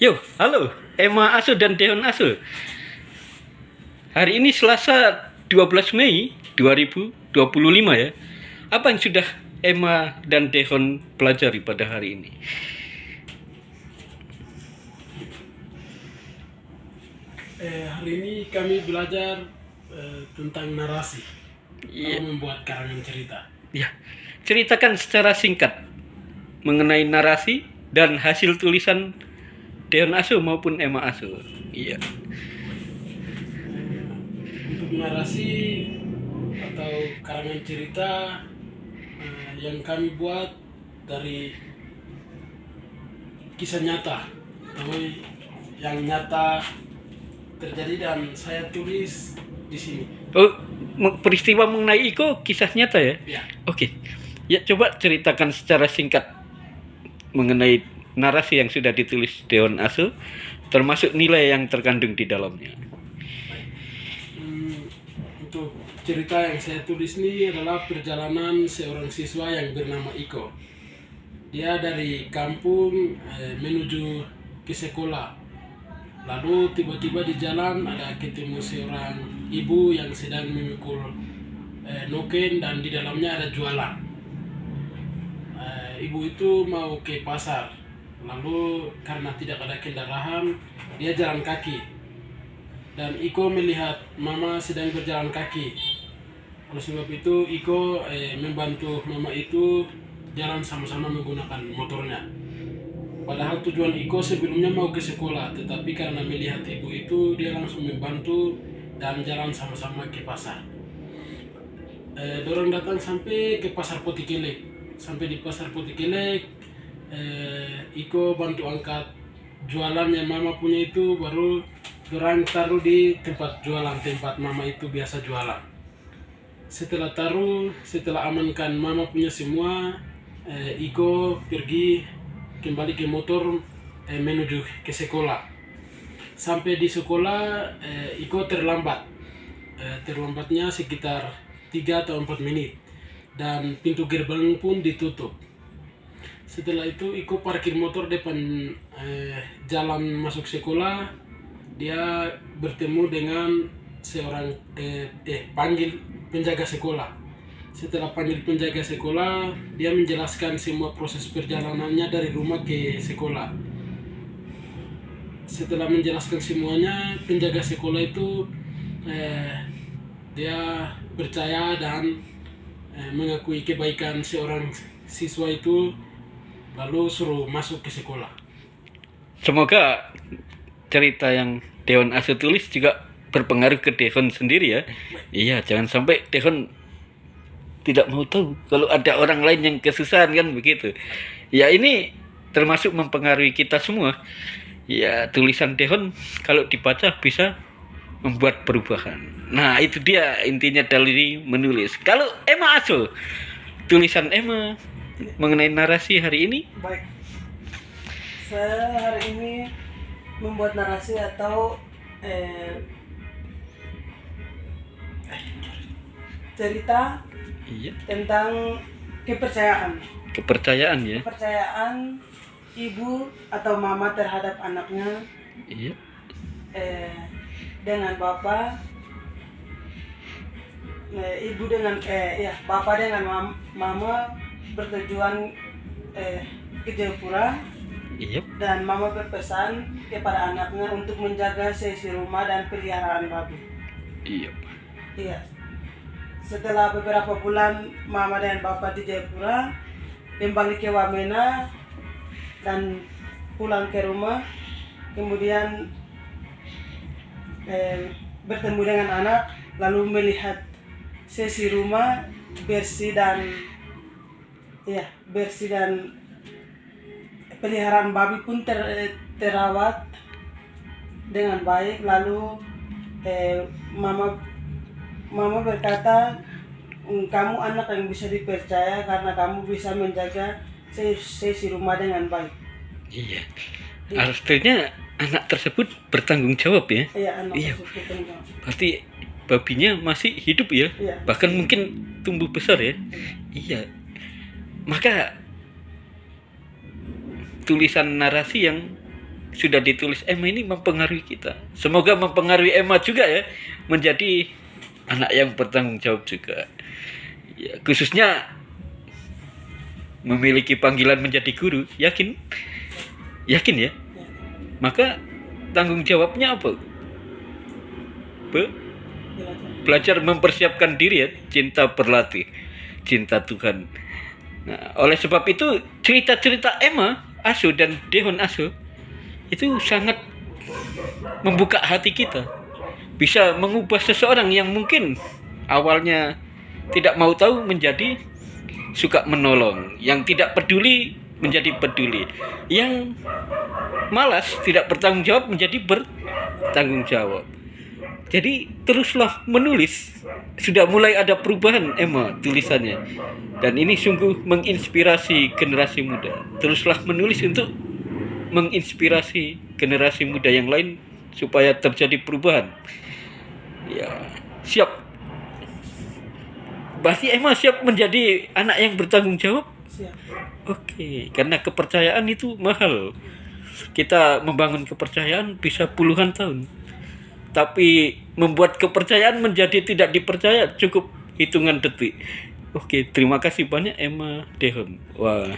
Yo, halo, Emma Asu dan Deon Asu. Hari ini Selasa 12 Mei 2025 ya. Apa yang sudah Emma dan Deon pelajari pada hari ini? Hari ini kami belajar tentang narasi, Iya. membuat karangan cerita. Ya, ceritakan secara singkat mengenai narasi dan hasil tulisan Deon Asu maupun Emma Asu. Iya. Untuk narasi atau karangan cerita yang kami buat dari kisah nyata, atau yang nyata terjadi dan saya tulis di sini. Oh, peristiwa mengenai Iko kisah nyata ya? Ya. Oke. Ya, coba ceritakan secara singkat mengenai narasi yang sudah ditulis Deon Asu, termasuk nilai yang terkandung di dalamnya. Untuk cerita yang saya tulis ini adalah perjalanan seorang siswa yang bernama Iko. Dia dari kampung menuju ke sekolah. Lalu tiba-tiba di jalan ada ketemu seorang ibu yang sedang memikul noken dan di dalamnya ada jualan. Ibu itu mau ke pasar. Lalu karena tidak ada kendaraan, dia jalan kaki. Dan Iko melihat mama sedang berjalan kaki. Oleh sebab itu Iko membantu mama itu jalan sama-sama menggunakan motornya. Padahal tujuan Iko sebelumnya mau ke sekolah, tetapi karena melihat ibu itu dia langsung membantu dan jalan sama-sama ke pasar. Dorang datang sampai ke pasar Potikelek. Sampai di pasar Potikelek, Iko bantu angkat jualannya mama punya itu, baru dorang taruh di tempat jualan, tempat mama itu biasa jualan. Setelah amankan mama punya semua, Iko pergi kembali ke motor menuju ke sekolah. Sampai di sekolah, Iko terlambat. Terlambatnya sekitar 3 atau 4 menit. Dan pintu gerbang pun ditutup. Setelah itu Iko parkir motor depan jalan masuk sekolah. Dia bertemu dengan seorang panggil penjaga sekolah. Setelah panggil penjaga sekolah, dia menjelaskan semua proses perjalanannya dari rumah ke sekolah. Setelah menjelaskan semuanya, penjaga sekolah itu dia percaya dan mengakui kebaikan seorang siswa itu, lalu suruh masuk ke sekolah. Semoga cerita yang Deon Asu tulis juga berpengaruh ke Deon sendiri ya. Iya, jangan sampai Deon tidak mau tahu kalau ada orang lain yang kesusahan kan begitu. Ya, ini termasuk mempengaruhi kita semua. Ya, tulisan Deon kalau dibaca bisa membuat perubahan. Nah, itu dia intinya dari menulis. Kalau Emma Asu, tulisan Emma mengenai narasi hari ini? Baik, saya hari ini membuat narasi atau cerita Iya, tentang kepercayaan. kepercayaan ya. Kepercayaan ibu atau mama terhadap anaknya, Iya. dengan bapak, ibu dengan bapak dengan mama bertujuan ke Jayapura. Iya. Dan mama berpesan kepada anaknya untuk menjaga sesi rumah dan peliharaan babi. Iya. Iya. Setelah beberapa bulan mama dan bapak di Jayapura, kembali ke Wamena dan pulang ke rumah, kemudian bertemu dengan anak, lalu melihat sesi rumah bersih dan peliharaan babi pun terawat dengan baik. Lalu mama berkata, kamu anak yang bisa dipercaya karena kamu bisa menjaga sesi rumah dengan baik. Iya. Artinya anak tersebut bertanggung jawab ya. Iya, anak Iya. tersebut bertanggung jawab. Berarti babinya masih hidup ya. Iya. Bahkan mungkin tumbuh besar ya. Iya. Maka tulisan narasi yang sudah ditulis Emma ini mempengaruhi kita. Semoga mempengaruhi Emma juga ya, menjadi anak yang bertanggung jawab juga. Ya, khususnya memiliki panggilan menjadi guru, yakin ya. Maka tanggung jawabnya apa? Belajar mempersiapkan diri ya, cinta berlatih, cinta Tuhan. Nah, oleh sebab itu cerita-cerita Emma Asuh dan Dehon Asuh itu sangat membuka hati kita. Bisa mengubah seseorang yang mungkin awalnya tidak mau tahu menjadi suka menolong, yang tidak peduli menjadi peduli, yang malas tidak bertanggung jawab menjadi bertanggung jawab. Jadi teruslah menulis. Sudah mulai ada perubahan Emma tulisannya. Dan ini sungguh menginspirasi generasi muda. Teruslah menulis untuk menginspirasi generasi muda yang lain supaya terjadi perubahan. Ya, siap. Berarti Emma siap menjadi anak yang bertanggung jawab? Siap. Oke, karena kepercayaan itu mahal. Kita membangun kepercayaan bisa puluhan tahun. Tapi membuat kepercayaan menjadi tidak dipercaya cukup hitungan detik. Oke, terima kasih banyak Emma Dehon. Wah.